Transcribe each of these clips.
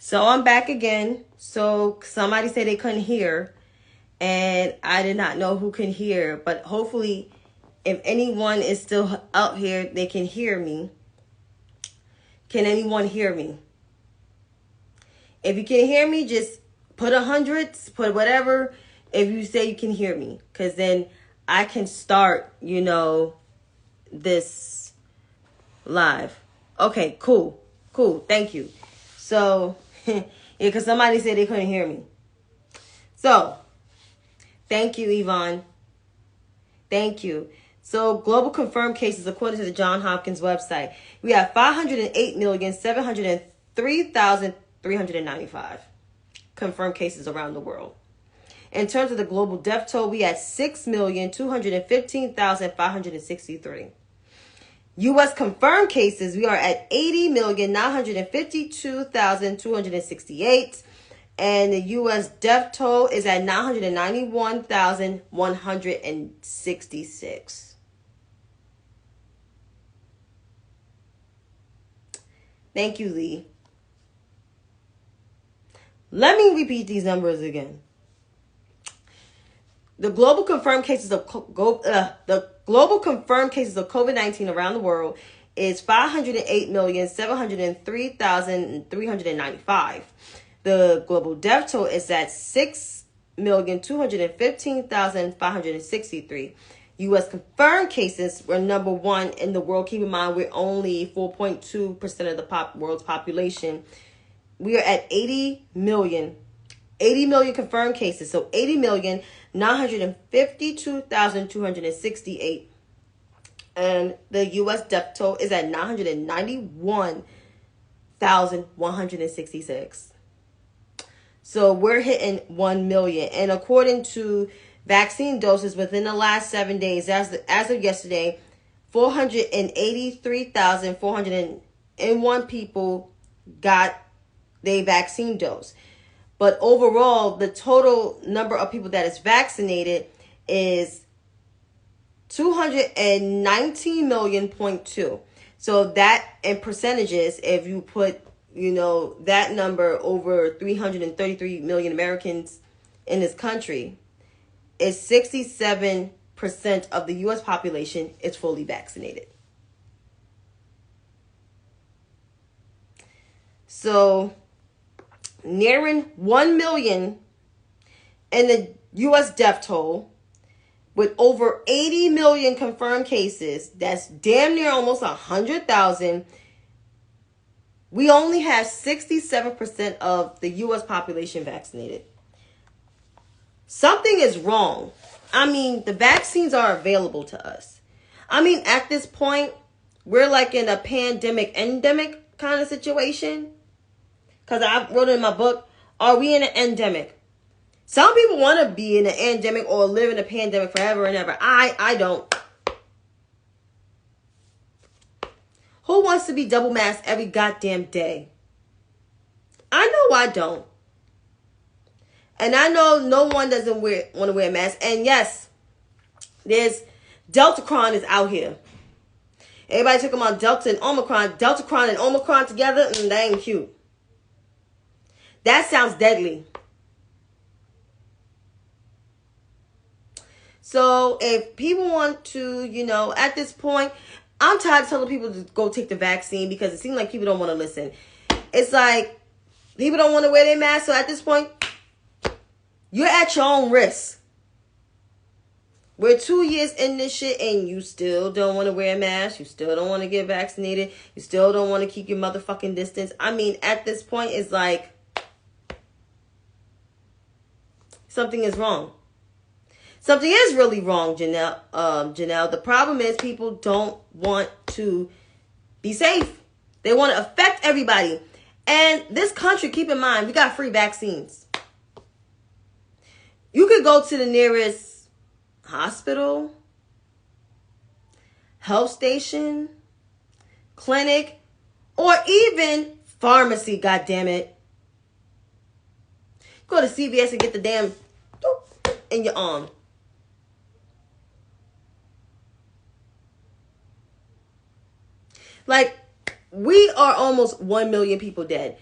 So I'm back again. So somebody said they couldn't hear, and I did not know who can hear. But hopefully, if anyone is still out here, they can hear me. Can anyone hear me? If you can hear me, just put 100s, put whatever. If you say you can hear me, because then I can start, this live. Okay, cool. Thank you. So, yeah, because somebody said they couldn't hear me. So, thank you, Yvonne. Thank you. So, global confirmed cases, according to the Johns Hopkins website, we have 508,703,395 confirmed cases around the world. In terms of the global death toll, we had 6,215,563. U.S. confirmed cases, we are at 80,952,268. And the U.S. death toll is at 991,166. Thank you, Lee. Let me repeat these numbers again. The global confirmed cases of COVID-19 around the world is 508,703,395. The global death toll is at 6,215,563. U.S. confirmed cases were number one in the world. Keep in mind, we're only 4.2% of the world's population. We are at 80 million confirmed cases. So 80,952,268. And the U.S. death toll is at 991,166. So we're hitting 1 million. And according to vaccine doses within the last 7 days, as of yesterday, 483,401 people got their vaccine dose. But overall, the total number of people that is vaccinated is 219 million point 2. So that in percentages, if you put, that number over 333 million Americans in this country, is 67% of the U.S. population is fully vaccinated. So nearing 1 million in the U.S. death toll, with over 80 million confirmed cases, that's damn near almost 100,000. We only have 67% of the U.S. population vaccinated. Something is wrong. I mean, the vaccines are available to us. I mean, at this point, we're like in a pandemic-endemic kind of situation. Because I wrote in my book, are we in an endemic? Some people want to be in an endemic or live in a pandemic forever and ever. I don't. Who wants to be double masked every goddamn day? I know I don't. And I know no one doesn't want to wear a mask. And yes, there's Deltacron is out here. Everybody talking about Delta and Omicron. Deltacron and Omicron together, that ain't cute. That sounds deadly. So if people want to, at this point, I'm tired of telling people to go take the vaccine because it seems like people don't want to listen. It's like people don't want to wear their mask. So at this point, you're at your own risk. We're 2 years in this shit and you still don't want to wear a mask. You still don't want to get vaccinated. You still don't want to keep your motherfucking distance. I mean, at this point, it's like something is wrong. Something is really wrong, Janelle. The problem is people don't want to be safe. They want to affect everybody. And this country, keep in mind, we got free vaccines. You could go to the nearest hospital, health station, clinic, or even pharmacy, goddammit. Go to CVS and get the damn in your arm. Like, we are almost 1 million people dead.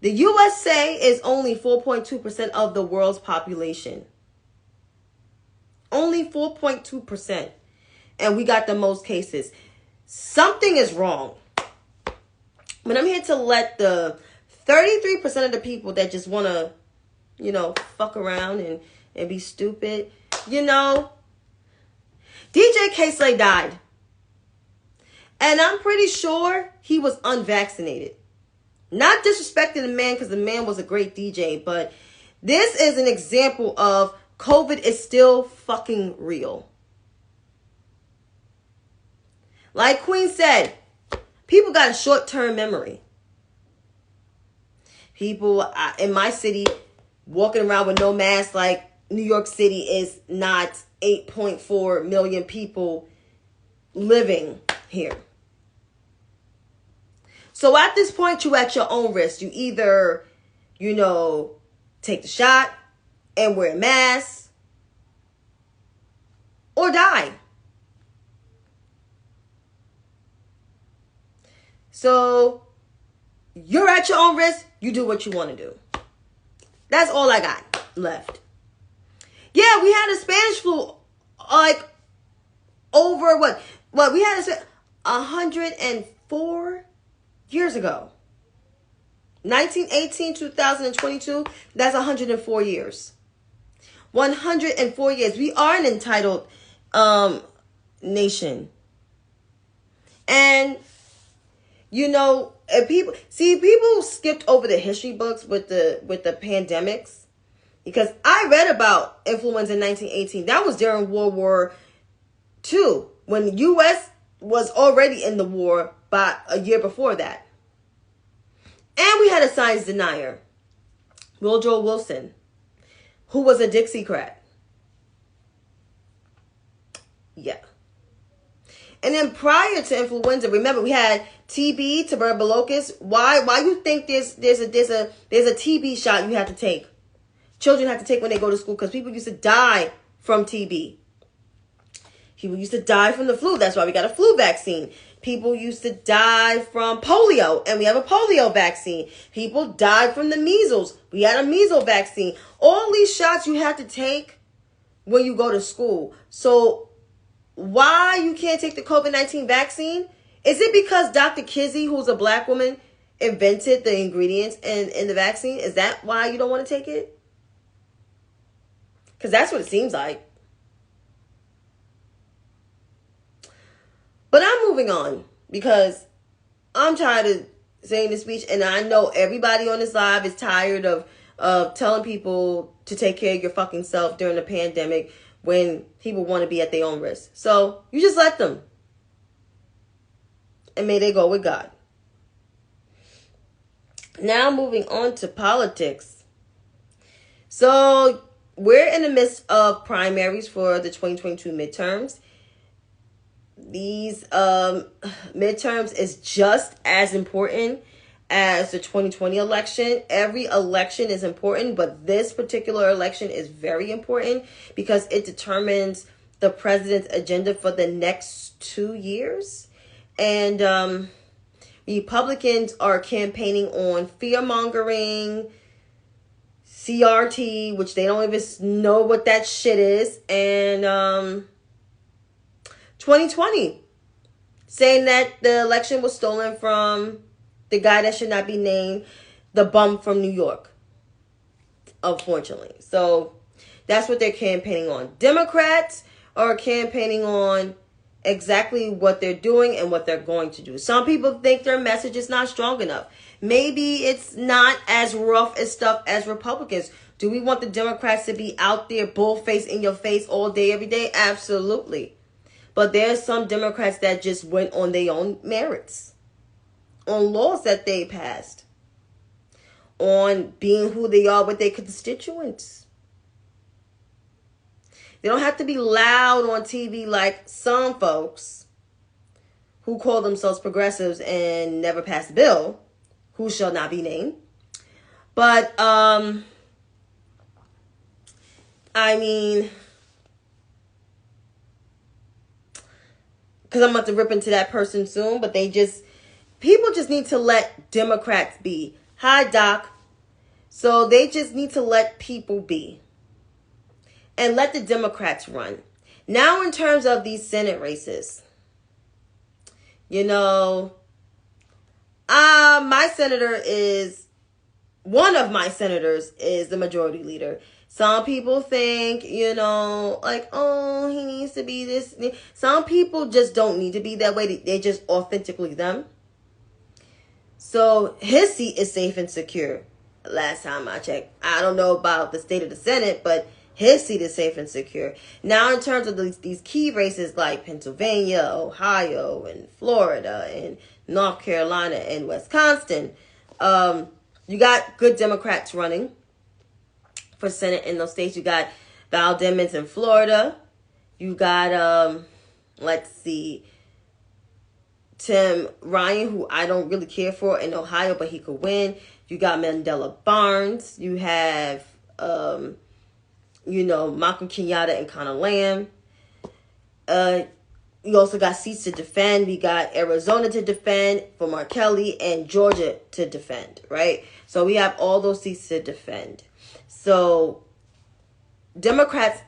The USA is only 4.2% of the world's population. Only 4.2%. And we got the most cases. Something is wrong. But I'm here to let the 33% of the people that just want to, fuck around and be stupid, DJ K-Slay died. And I'm pretty sure he was unvaccinated. Not disrespecting the man because the man was a great DJ, but this is an example of COVID is still fucking real. Like Queen said, people got a short-term memory. People in my city walking around with no mask, like New York City is not 8.4 million people living here. So at this point, you at your own risk. You either, take the shot and wear a mask or die. So you're at your own risk. You do what you want to do. That's all I got left. Yeah, we had a Spanish flu, like, over what we had 104 years ago. 1918, 2022, that's 104 years. 104 years. We are an entitled nation. And, people skipped over the history books with the pandemics. Because I read about influenza in 1918. That was during World War II, when the U.S. was already in the war by a year before that. And we had a science denier, Woodrow Wilson, who was a Dixiecrat. Yeah. And then prior to influenza, remember we had TB, tuberculosis. Why you think there's a TB shot you have to take? Children have to take when they go to school because people used to die from TB. People used to die from the flu. That's why we got a flu vaccine. People used to die from polio, and we have a polio vaccine. People died from the measles. We had a measles vaccine. All these shots you have to take when you go to school. So why you can't take the COVID-19 vaccine? Is it because Dr. Kizzy, who's a black woman, invented the ingredients in the vaccine? Is that why you don't want to take it? Because that's what it seems like. But I'm moving on because I'm tired of saying this speech. And I know everybody on this live is tired of telling people to take care of your fucking self during the pandemic when people want to be at their own risk. So you just let them. And may they go with God. Now moving on to politics. So we're in the midst of primaries for the 2022 midterms. These midterms is just as important as the 2020 election. Every election is important, but this particular election is very important because it determines the president's agenda for the next 2 years. And Republicans are campaigning on fear-mongering, CRT, which they don't even know what that shit is, and 2020, saying that the election was stolen from the guy that should not be named, the bum from New York, unfortunately. So that's what they're campaigning on. Democrats are campaigning on exactly what they're doing and what they're going to do. Some people think their message is not strong enough. Maybe it's not as rough as stuff as Republicans. Do we want the Democrats to be out there bull-faced in your face all day, every day? Absolutely. But there's some Democrats that just went on their own merits, on laws that they passed, on being who they are with their constituents. They don't have to be loud on TV like some folks who call themselves progressives and never pass a bill, who shall not be named. But, I mean, because I'm about to rip into that person soon, but people just need to let Democrats be. Hi, Doc. So they just need to let people be and let the Democrats run. Now, in terms of these Senate races, you know, my senator is, one of my senators is the majority leader. Some people think, you know, like, oh, he needs to be this. Some people just don't need to be that way. They're just authentically them. So his seat is safe and secure. Last time I checked. I don't know about the state of the Senate, but his seat is safe and secure. Now, in terms of these key races like Pennsylvania, Ohio, and Florida, and North Carolina, and Wisconsin, you got good Democrats running for Senate in those states. You got Val Demings in Florida. You got, let's see, Tim Ryan, who I don't really care for in Ohio, but he could win. You got Mandela Barnes. You have, you know, Malcolm Kenyatta and Connor Lamb. You also got seats to defend. We got Arizona to defend for Mark Kelly and Georgia to defend, right? So we have all those seats to defend. So Democrats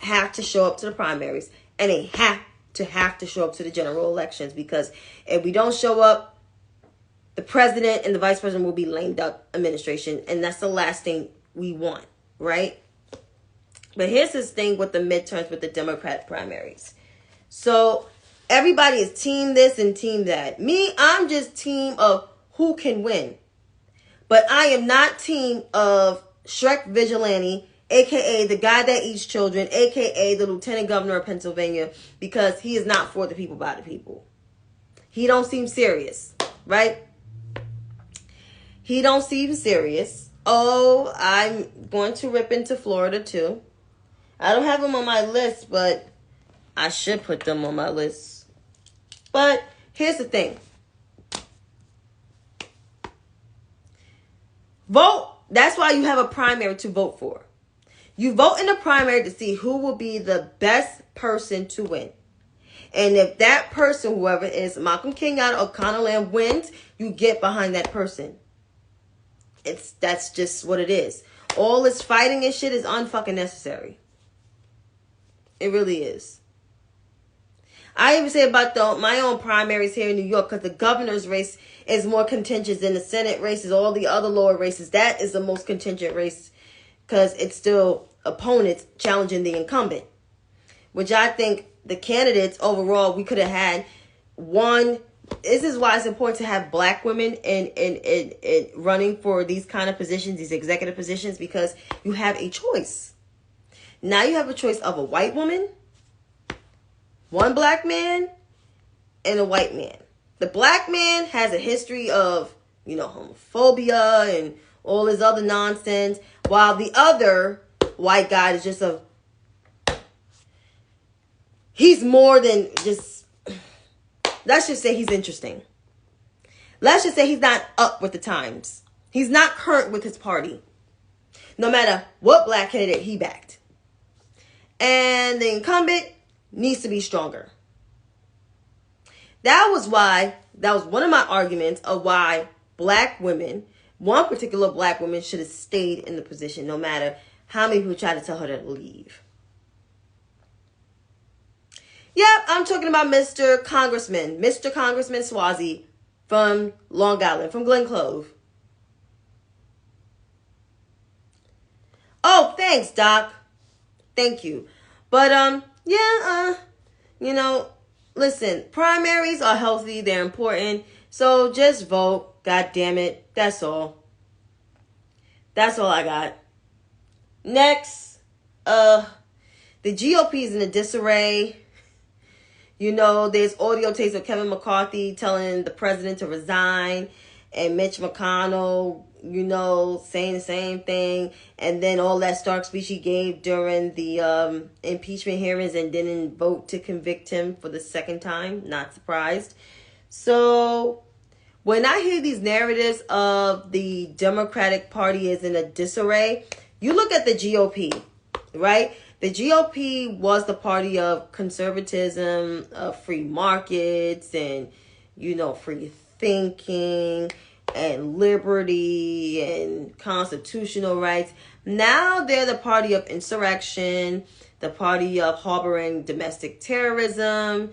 have to show up to the primaries, and they have to show up to the general elections, because if we don't show up, the president and the vice president will be lame duck administration, and that's the last thing we want, right? But here's this thing with the midterms with the Democrat primaries. So everybody is team this and team that. Me, I'm just team of who can win. But I am not team of Shrek Vigilante, a.k.a. the guy that eats children, a.k.a. the lieutenant governor of Pennsylvania, because he is not for the people, by the people. He don't seem serious, right? He don't seem serious. Oh, I'm going to rip into Florida, too. I don't have them on my list, but I should put them on my list. But here's the thing. Vote. That's why you have a primary to vote for. You vote in the primary to see who will be the best person to win. And if that person, whoever it is, Malcolm Kenyatta or Connor Lamb, wins, you get behind that person. That's just what it is. All this fighting and shit is unfucking necessary. It really is. I even say about my own primaries here in New York, because the governor's race is more contentious than the Senate races, all the other lower races. That is the most contentious race, because it's still opponents challenging the incumbent, which I think the candidates overall, we could have had one. This is why it's important to have black women in running for these kind of positions, these executive positions, because you have a choice. Now you have a choice of a white woman, one black man, and a white man. The black man has a history of, you know, homophobia and all this other nonsense, while the other white guy is just he's more than just, let's just say he's interesting. Let's just say he's not up with the times. He's not current with his party, no matter what black candidate he backed. And the incumbent needs to be stronger. That was one of my arguments of why black women, one particular black woman, should have stayed in the position no matter how many people tried to tell her to leave. Yep, I'm talking about Mr. Congressman Swazi from Long Island, from Glen Clove. Oh, thanks, Doc. Thank you. But, you know, listen, primaries are healthy. They're important. So just vote. God damn it. That's all. That's all I got. Next, the GOP is in a disarray. You know, there's audio tapes of Kevin McCarthy telling the president to resign, and Mitch McConnell, you know, saying the same thing. And then all that stark speech he gave during the impeachment hearings and didn't vote to convict him for the second time. Not surprised. So when I hear these narratives of the Democratic Party is in a disarray, you look at the GOP, right? The GOP was the party of conservatism, of free markets, and, you know, free thinking. and liberty and constitutional rights. Now they're the party of insurrection, the party of harboring domestic terrorism,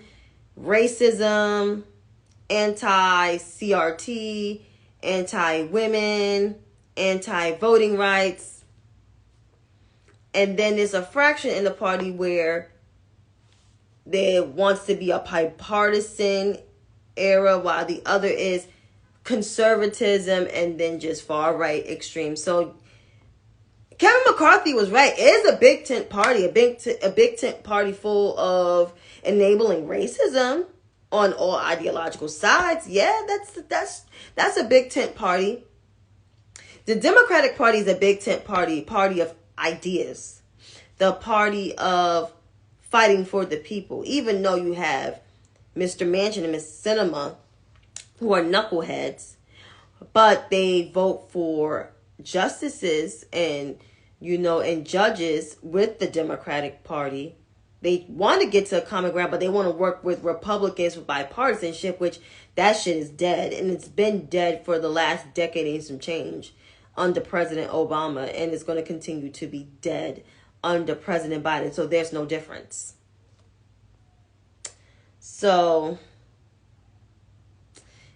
racism, anti-CRT, anti-women, anti-voting rights. And then there's a fraction in the party where there wants to be a bipartisan era, while the other is conservatism and then just far right extreme. So Kevin McCarthy was right. It is a big tent party, a big tent party full of enabling racism on all ideological sides. Yeah, that's a big tent party. The Democratic Party is a big tent party of ideas, the party of fighting for the people. Even though you have Mr. Manchin and Ms. Sinema, who are knuckleheads, but they vote for justices and and judges with the Democratic Party. They want to get to a common ground, but they want to work with Republicans with bipartisanship, which that shit is dead. And it's been dead for the last decade and some change under President Obama. And it's going to continue to be dead under President Biden. So there's no difference. So,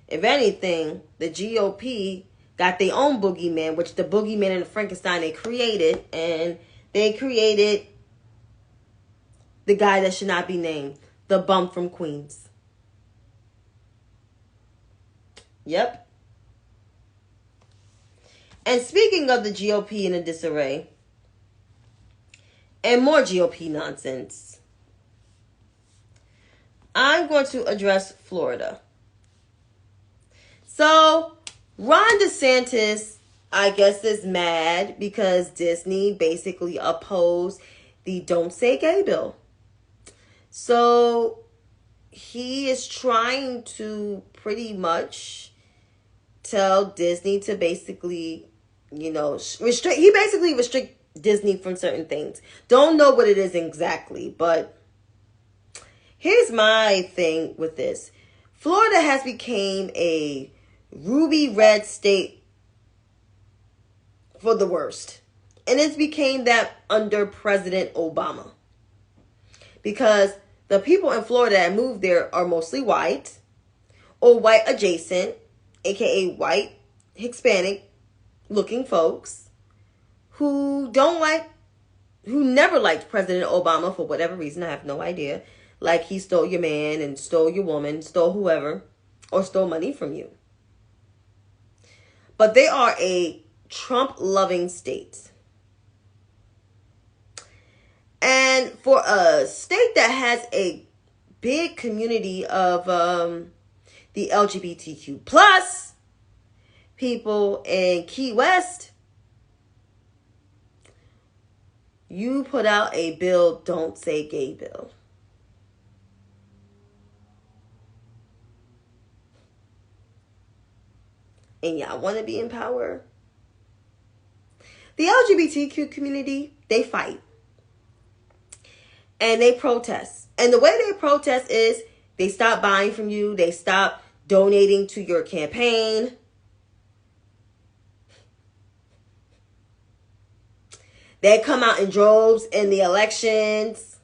if anything, the GOP got their own boogeyman, which the boogeyman and the Frankenstein they created. And they created the guy that should not be named, the bum from Queens. Yep. And speaking of the GOP in a disarray, and more GOP nonsense, I'm going to address Florida. So, Ron DeSantis, I guess, is mad because Disney basically opposed the Don't Say Gay bill. So, he is trying to pretty much tell Disney to basically, restrict. He basically restrict Disney from certain things. Don't know what it is exactly, but here's my thing with this. Florida has become a ruby red state for the worst. And it's became that under President Obama. Because the people in Florida that moved there are mostly white or white adjacent, aka white, Hispanic looking folks who never liked President Obama for whatever reason. I have no idea. Like he stole your man and stole your woman, stole whoever, or stole money from you. But they are a Trump-loving state. And for a state that has a big community of the LGBTQ plus people in Key West, you put out a bill, Don't Say Gay bill. And y'all want to be in power? The LGBTQ community, they fight. And they protest. And the way they protest is they stop buying from you. They stop donating to your campaign. They come out in droves in the elections.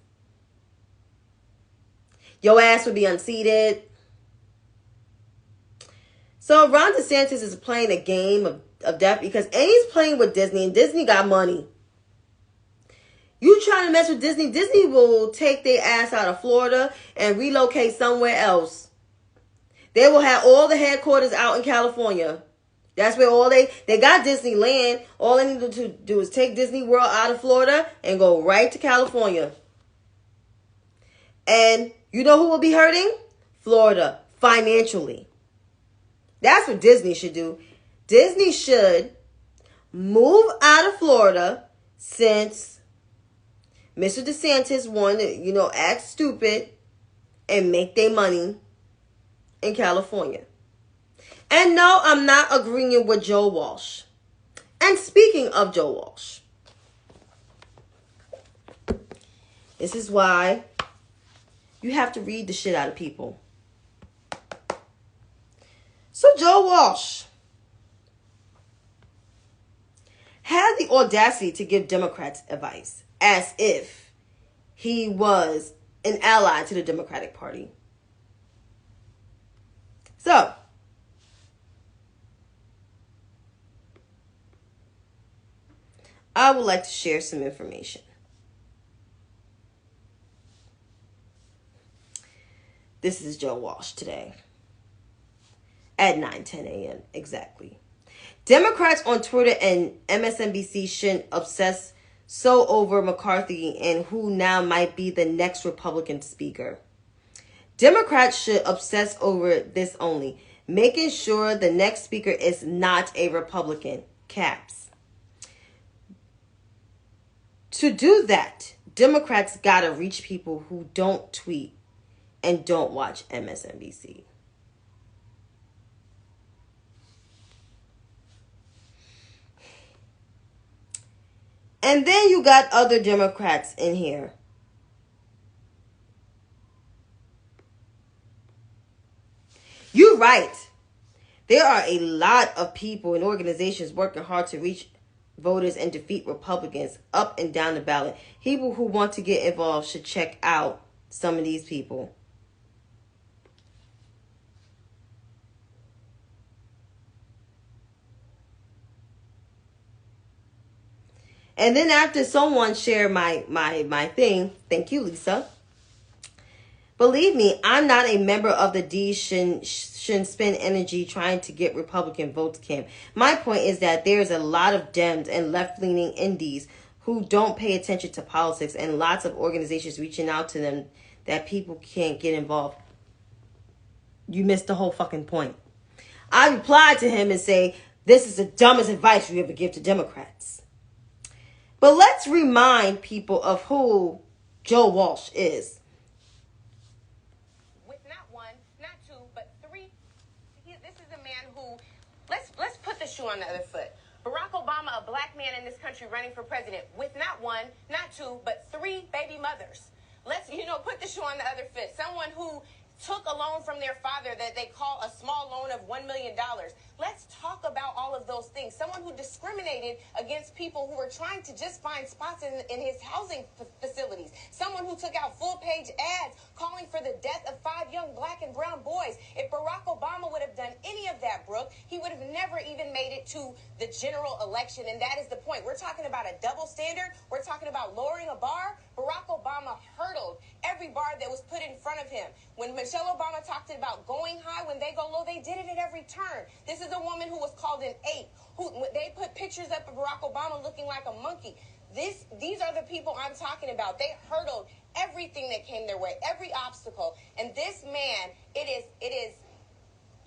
Your ass would be unseated. So Ron DeSantis is playing a game of death because he's playing with Disney, and Disney got money. You trying to mess with Disney, Disney will take their ass out of Florida and relocate somewhere else. They will have all the headquarters out in California. That's where they got Disneyland. All they need to do is take Disney World out of Florida and go right to California. And you know who will be hurting? Florida, financially. That's what Disney should do. Disney should move out of Florida since Mr. DeSantis wanted to, act stupid and make their money in California. And no, I'm not agreeing with Joe Walsh. And speaking of Joe Walsh, this is why you have to read the shit out of people. So Joe Walsh, the audacity to give Democrats advice as if he was an ally to the Democratic Party. So, I would like to share some information. This is Joe Walsh today at 9:10 a.m. exactly. Democrats on Twitter and MSNBC shouldn't obsess so over McCarthy and who now might be the next Republican speaker. Democrats should obsess over this only, making sure the next speaker is not a Republican. Caps. To do that, Democrats gotta reach people who don't tweet and don't watch MSNBC. And then you got other Democrats in here. You're right. There are a lot of people and organizations working hard to reach voters and defeat Republicans up and down the ballot. People who want to get involved should check out some of these people. And then after someone shared my thing, thank you, Lisa. Believe me, I'm not a member of the D shouldn't spend energy trying to get Republican votes camp. My point is that there's a lot of Dems and left-leaning indies who don't pay attention to politics and lots of organizations reaching out to them that people can't get involved. You missed the whole fucking point. I replied to him and say, this is the dumbest advice you ever give to Democrats. But let's remind people of who Joe Walsh is. With not one, not two, but three. This is a man who, let's put the shoe on the other foot. Barack Obama, a black man in this country running for president, with not one, not two, but three baby mothers. Let's, put the shoe on the other foot. Someone who took a loan from their father that they call a small loan of $1 million. Let's talk about all of those things. Someone who discriminated against people who were trying to just find spots in his housing facilities. Someone who took out full-page ads calling for the death of 5 young black and brown boys. If Barack Obama would have done any of that, Brooke, he would have never even made it to the general election, and that is the point. We're talking about a double standard. We're talking about lowering a bar. Barack Obama hurdled every bar that was put in front of him. When Michelle Obama talked about going high, when they go low, they did it at every turn. This is a woman who was called an ape. They put pictures up of Barack Obama looking like a monkey. These are the people I'm talking about. They hurdled everything that came their way, every obstacle. And this man, it's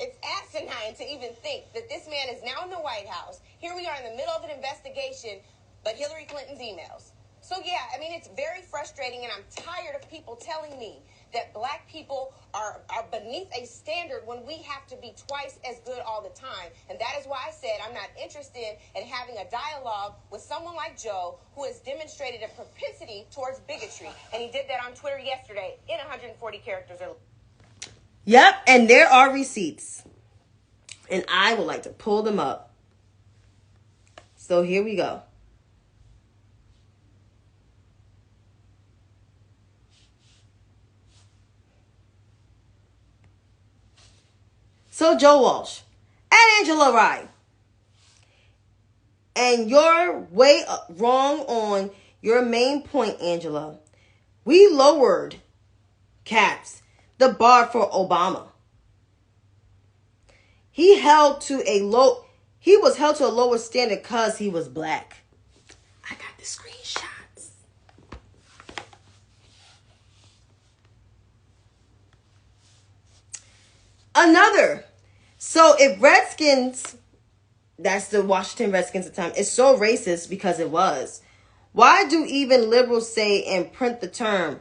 asinine to even think that this man is now in the White House. Here we are in the middle of an investigation, but Hillary Clinton's emails. So yeah, it's very frustrating, and I'm tired of people telling me that black people are beneath a standard when we have to be twice as good all the time. And that is why I said I'm not interested in having a dialogue with someone like Joe, who has demonstrated a propensity towards bigotry. And he did that on Twitter yesterday in 140 characters. Yep, and there are receipts. And I would like to pull them up. So here we go. So Joe Walsh and Angela Rye. And you're way wrong on your main point, Angela. We lowered, caps, the bar for Obama. He was held to a lower standard because he was black. I got the screenshots. Another. So if Redskins, that's the Washington Redskins at the time, is so racist because it was, why do even liberals say and print the term?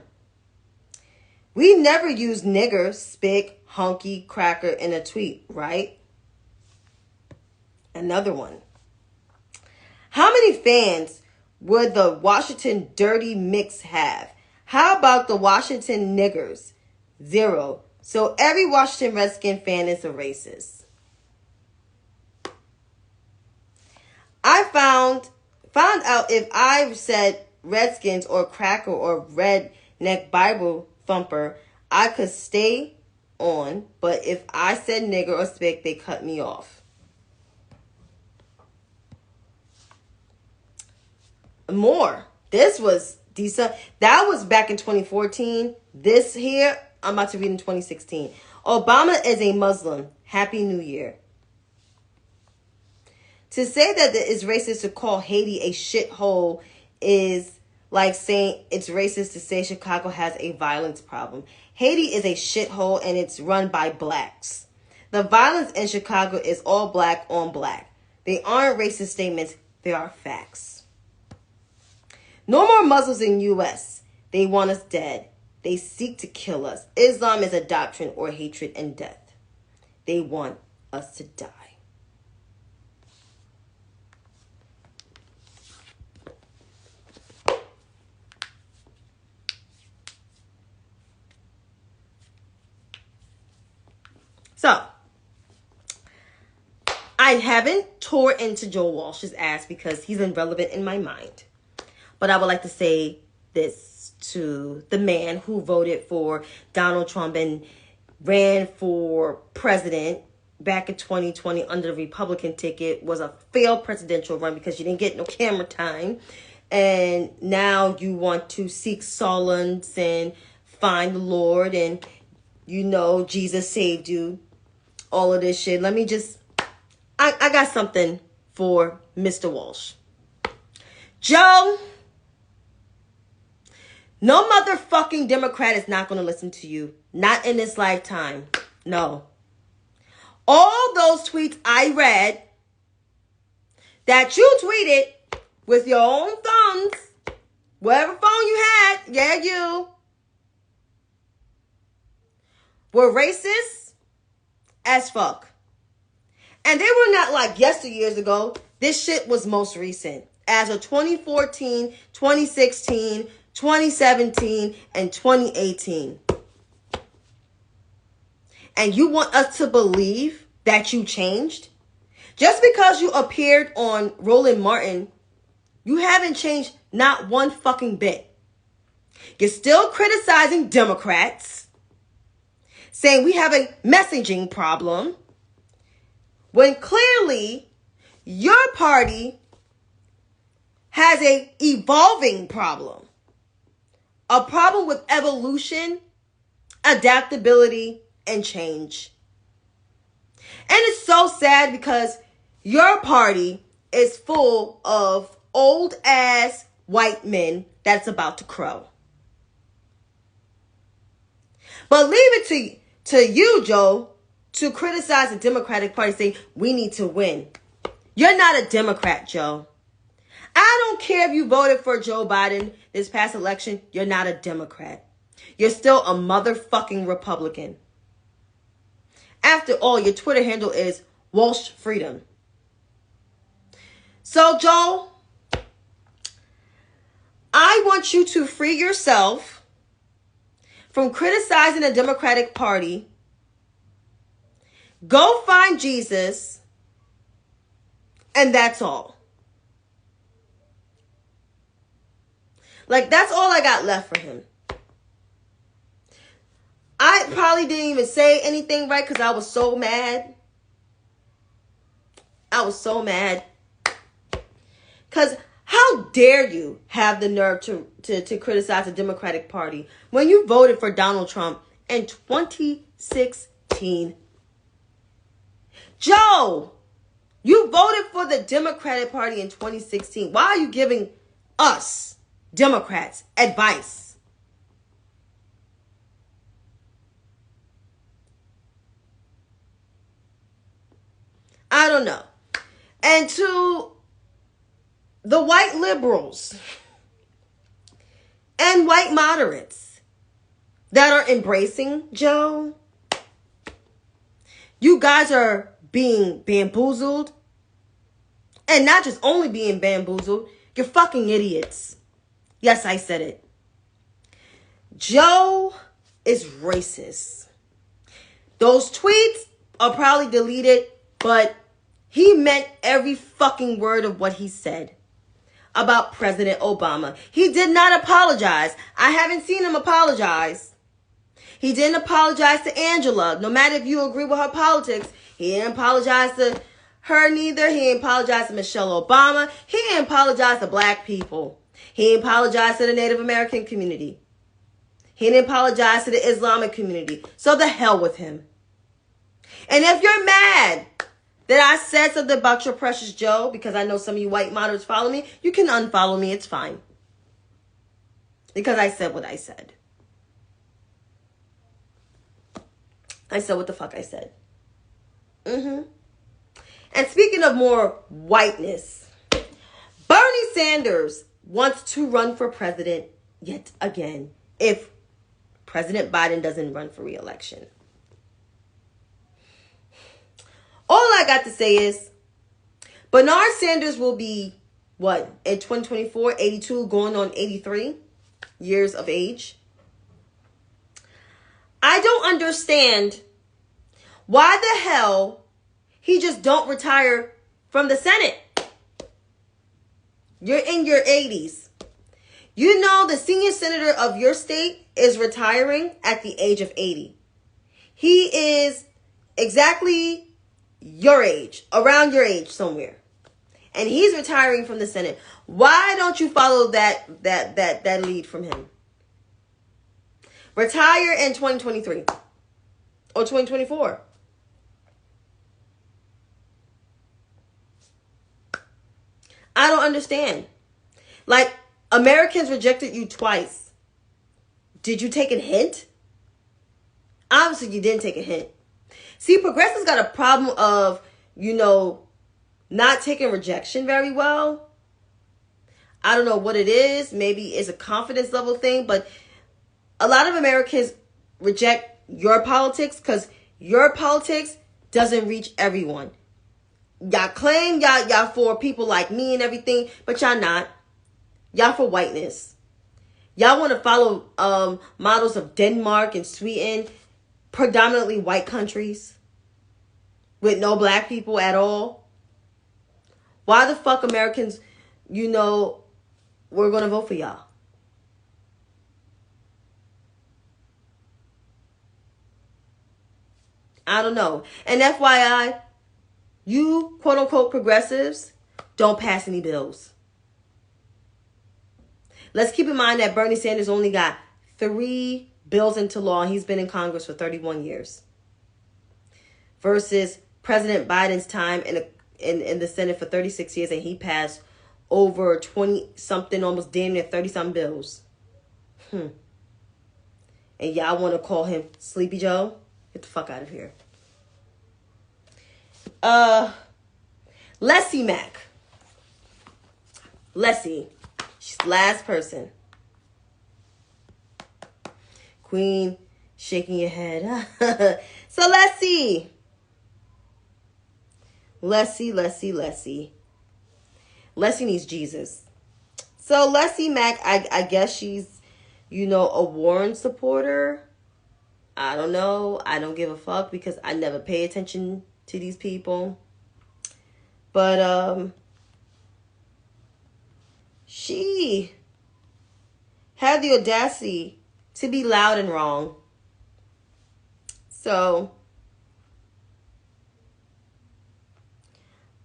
We never use nigger, spick, hunky, cracker in a tweet, right? Another one. How many fans would the Washington Dirty Mix have? How about the Washington Niggers? 0. So every Washington Redskin fan is a racist. I found found out if I said Redskins or Cracker or Redneck Bible Thumper, I could stay on. But if I said nigger or spick, they cut me off. More. This was decent. That was back in 2014. This here, I'm about to read in 2016. Obama is a Muslim. Happy New Year. To say that it's racist to call Haiti a shithole is like saying it's racist to say Chicago has a violence problem. Haiti is a shithole and it's run by blacks. The violence in Chicago is all black on black. They aren't racist statements. They are facts. No more Muslims in U.S. They want us dead. They seek to kill us. Islam is a doctrine or hatred and death. They want us to die. So, I haven't tore into Joe Walsh's ass because he's irrelevant in my mind. But I would like to say this to the man who voted for Donald Trump and ran for president back in 2020 under the Republican ticket. Was a failed presidential run because you didn't get no camera time. And now you want to seek solace and find the Lord and, you know, Jesus saved you. All of this shit. Let me just... I got something for Mr. Walsh. Joe... No motherfucking Democrat is not going to listen to you. Not in this lifetime. No. All those tweets I read that you tweeted with your own thumbs, whatever phone you had, yeah, you, were racist as fuck. And they were not like yesteryears ago. This shit was most recent. As of 2014, 2016... 2017 and 2018. And you want us to believe that you changed? Just because you appeared on Roland Martin, you haven't changed not one fucking bit. You're still criticizing Democrats, saying we have a messaging problem, when clearly your party has a evolving problem. A problem with evolution, adaptability, and change. And it's so sad because your party is full of old ass white men that's about to crow. But leave it to you, Joe, to criticize the Democratic Party, saying we need to win. You're not a Democrat, Joe. I don't care if you voted for Joe Biden this past election. You're not a Democrat. You're still a motherfucking Republican. After all, your Twitter handle is Walsh Freedom. So, Joe, I want you to free yourself from criticizing the Democratic Party. Go find Jesus. And that's all. Like, that's all I got left for him. I probably didn't even say anything right because I was so mad. I was so mad. Because how dare you have the nerve to criticize the Democratic Party when you voted for Donald Trump in 2016? Joe, you voted for the Democratic Party in 2016. Why are you giving us Democrats advice? I don't know. And to the white liberals and white moderates that are embracing Joe, you guys are being bamboozled. And not just only being bamboozled, you're fucking idiots. Yes, I said it. Joe is racist. Those tweets are probably deleted, but he meant every fucking word of what he said. about President Obama. He did not apologize. I haven't seen him apologize. He didn't apologize to Angela. No matter if you agree with her politics, he didn't apologize to her neither. He didn't apologize to Michelle Obama. He didn't apologize to black people. He didn't apologize to the Native American community. He didn't apologize to the Islamic community. So the hell with him. And if you're mad that I said something about your precious Joe, because I know some of you white moderates follow me, you can unfollow me. It's fine. Because I said what I said. I said what the fuck I said. And speaking of more whiteness, Bernie Sanders wants to run for president yet again if President Biden doesn't run for re-election. All I got to say is Bernard Sanders will be, what, in 2024, 82, going on 83 years of age. I don't understand why the hell he just don't retire from the Senate. You're in your 80s. You know the senior senator of your state is retiring at the age of 80. He is exactly your age, around your age somewhere. And he's retiring from the Senate. Why don't you follow that lead from him? Retire in 2023 or 2024. I don't understand. Like, Americans rejected you twice. Did you take a hint? Obviously, you didn't take a hint. See, progressives got a problem of, not taking rejection very well. I don't know what it is. Maybe it's a confidence level thing, but a lot of Americans reject your politics because your politics doesn't reach everyone. Y'all claim y'all for people like me and everything, but y'all not. Y'all for whiteness. Y'all want to follow models of Denmark and Sweden, predominantly white countries with no black people at all. Why the fuck Americans, we're going to vote for y'all? I don't know. And FYI, you quote unquote progressives don't pass any bills. Let's keep in mind that Bernie Sanders only got 3 bills into law. He's been in Congress for 31 years. Versus President Biden's time in the Senate for 36 years, and he passed over 20-something, almost damn near 30-something bills. And y'all want to call him Sleepy Joe? Get the fuck out of here. Leslie Mack. Leslie. She's the last person. Queen, shaking your head. So Leslie. Leslie needs Jesus. So Leslie Mack, I guess she's, a Warren supporter. I don't know. I don't give a fuck because I never pay attention to these people. But she had the audacity to be loud and wrong. So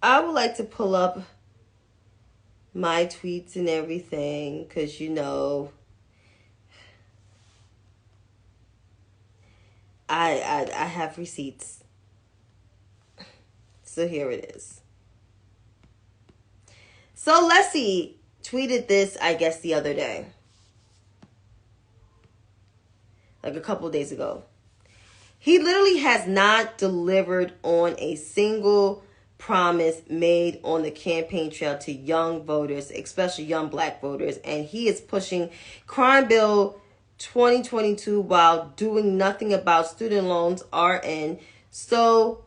I would like to pull up my tweets and everything because, I have receipts. So here it is. So Leslie tweeted this, I guess, the other day. Like a couple of days ago. He literally has not delivered on a single promise made on the campaign trail to young voters, especially young black voters. And he is pushing Crime Bill 2022 while doing nothing about student loans RN. So,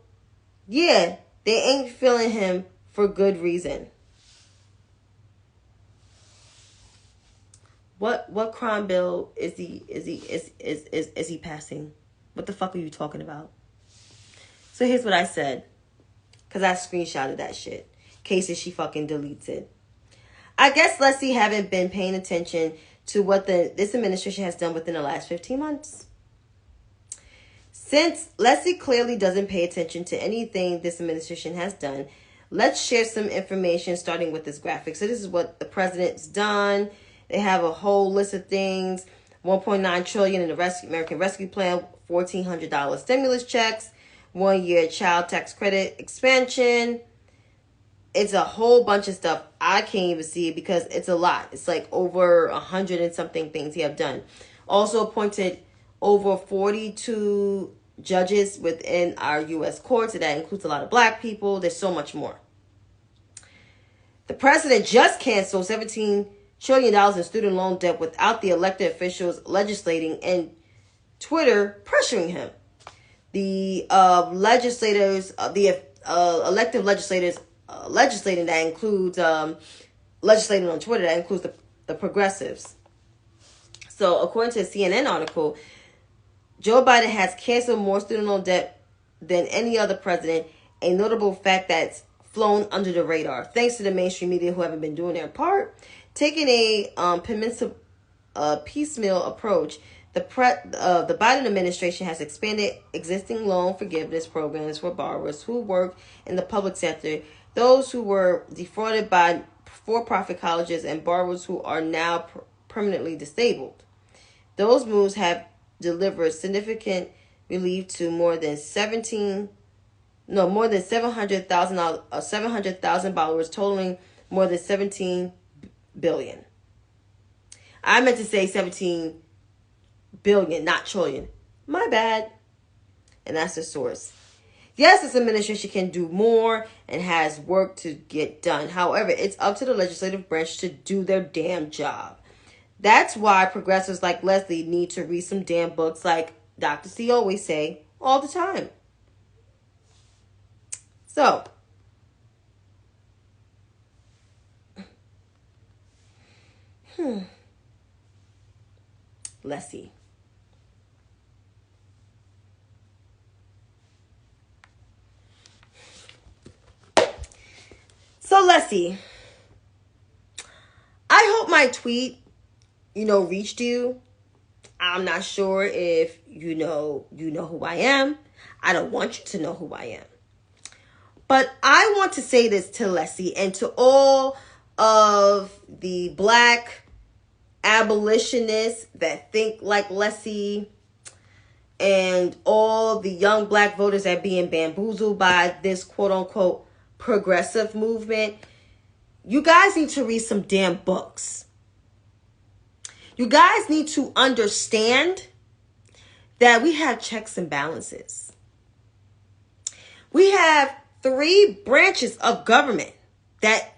yeah, they ain't feeling him for good reason. What crime bill is he passing? What the fuck are you talking about? So here's what I said. Because I screenshotted that shit. In case she fucking deletes it. I guess Leslie haven't been paying attention to what this administration has done within the last 15 months. Since Leslie clearly doesn't pay attention to anything this administration has done, let's share some information starting with this graphic. So this is what the president's done. They have a whole list of things. $1.9 trillion in the American Rescue Plan, $1,400 stimulus checks, 1 year child tax credit expansion. It's a whole bunch of stuff. I can't even see it because it's a lot. It's like over 100 and something things he have done. Also appointed over 42 judges within our U.S. courts. That includes a lot of black people. There's so much more. The president just canceled $17 trillion in student loan debt without the elected officials legislating and Twitter pressuring him. The elected legislators legislating, that includes legislating on Twitter, that includes the progressives. So according to a CNN article, Joe Biden has canceled more student loan debt than any other president, a notable fact that's flown under the radar, thanks to the mainstream media who haven't been doing their part. Taking a piecemeal approach, the Biden administration has expanded existing loan forgiveness programs for borrowers who work in the public sector, those who were defrauded by for-profit colleges, and borrowers who are now permanently disabled. Those moves have delivered significant relief to more than 700,000 borrowers, totaling more than $17 billion. I meant to say 17 billion, not trillion. My bad. And that's the source. Yes, this administration can do more and has work to get done. However, it's up to the legislative branch to do their damn job. That's why progressives like Leslie need to read some damn books, like Dr. C always say, all the time. So, let's see. So let's see. I hope my tweet, reached you. I'm not sure if you know who I am. I don't want you to know who I am. But I want to say this to Leslie and to all of the black abolitionists that think like Leslie, and all the young black voters that are being bamboozled by this quote-unquote progressive movement. You guys need to read some damn books. You guys need to understand that we have checks and balances. We have 3 branches of government that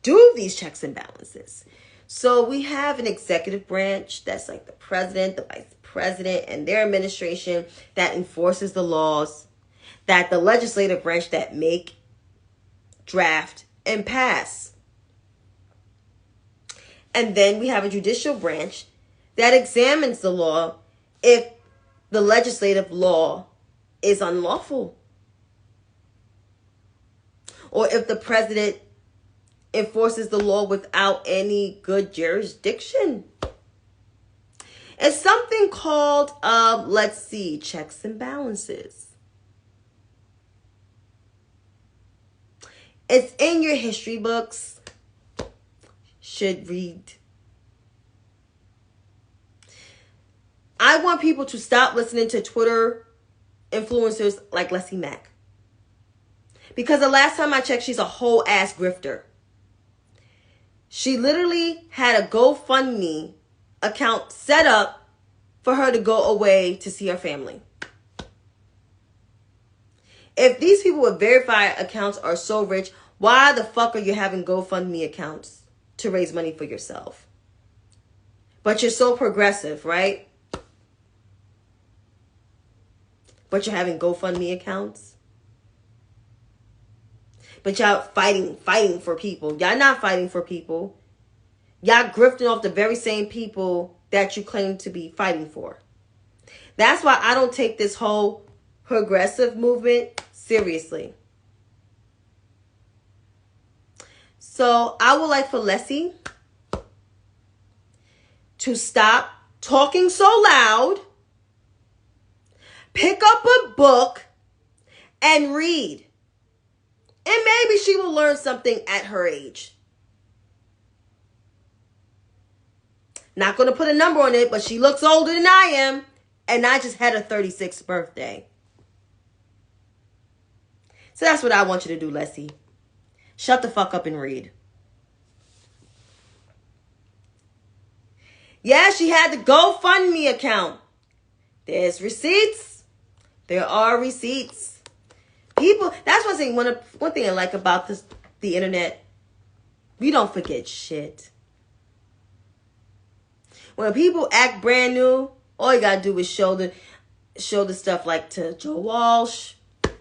do these checks and balances. So we have an executive branch that's like the president, the vice president, and their administration that enforces the laws. That the legislative branch that make, draft, and pass. And then we have a judicial branch that examines the law if the legislative law is unlawful, or if the president enforces the law without any good jurisdiction. It's something called, checks and balances. It's in your history books. Should read. I want people to stop listening to Twitter influencers like Leslie Mack. Because the last time I checked, she's a whole ass grifter. She literally had a GoFundMe account set up for her to go away to see her family. If these people with verified accounts are so rich, why the fuck are you having GoFundMe accounts to raise money for yourself? But you're so progressive, right? But you're having GoFundMe accounts? But y'all fighting for people. Y'all not fighting for people. Y'all grifting off the very same people that you claim to be fighting for. That's why I don't take this whole progressive movement seriously. So I would like for Leslie to stop talking so loud, pick up a book, and read. And maybe she will learn something at her age. Not going to put a number on it, but she looks older than I am. And I just had her 36th birthday. So that's what I want you to do, Leslie. Shut the fuck up and read. Yeah, she had the GoFundMe account. There's receipts. There are receipts. People, that's one thing. One thing I like about the internet. We don't forget shit. When people act brand new, all you gotta do is show the stuff like to Joe Walsh,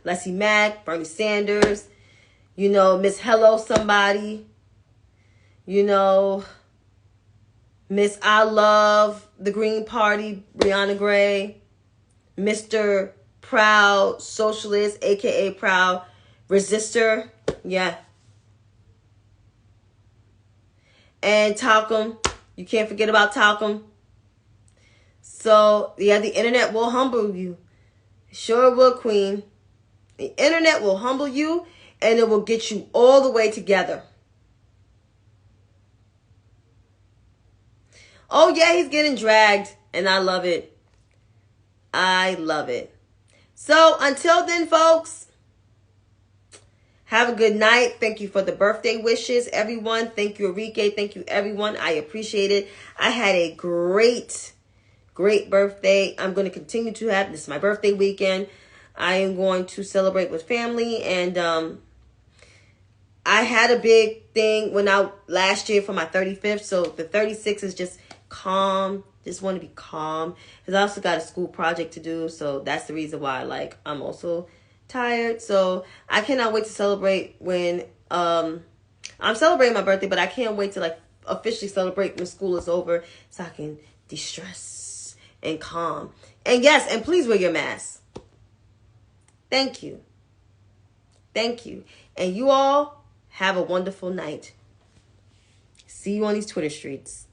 Leslie Mack, Bernie Sanders, Miss Hello Somebody, Miss I Love the Green Party, Brianna Gray, Mr. Proud Socialist, aka Proud Resistor, yeah. And Talcum, you can't forget about Talcum. So, yeah, the internet will humble you. Sure will, Queen. The internet will humble you, and it will get you all the way together. Oh, yeah, he's getting dragged, and I love it. I love it. So, until then, folks, have a good night. Thank you for the birthday wishes, everyone. Thank you, Enrique. Thank you, everyone. I appreciate it. I had a great birthday. I'm going to continue to have this. Is my birthday weekend. I am going to celebrate with family, and I had a big thing last year for my 35th. So the 36th is just calm. Just want to be calm because I also got a school project to do. So that's the reason why I'm also tired. So I cannot wait to celebrate when I'm celebrating my birthday, but I can't wait to officially celebrate when school is over so I can de-stress and calm. And yes, and please wear your mask. Thank you. Thank you. And you all have a wonderful night. See you on these Twitter streets.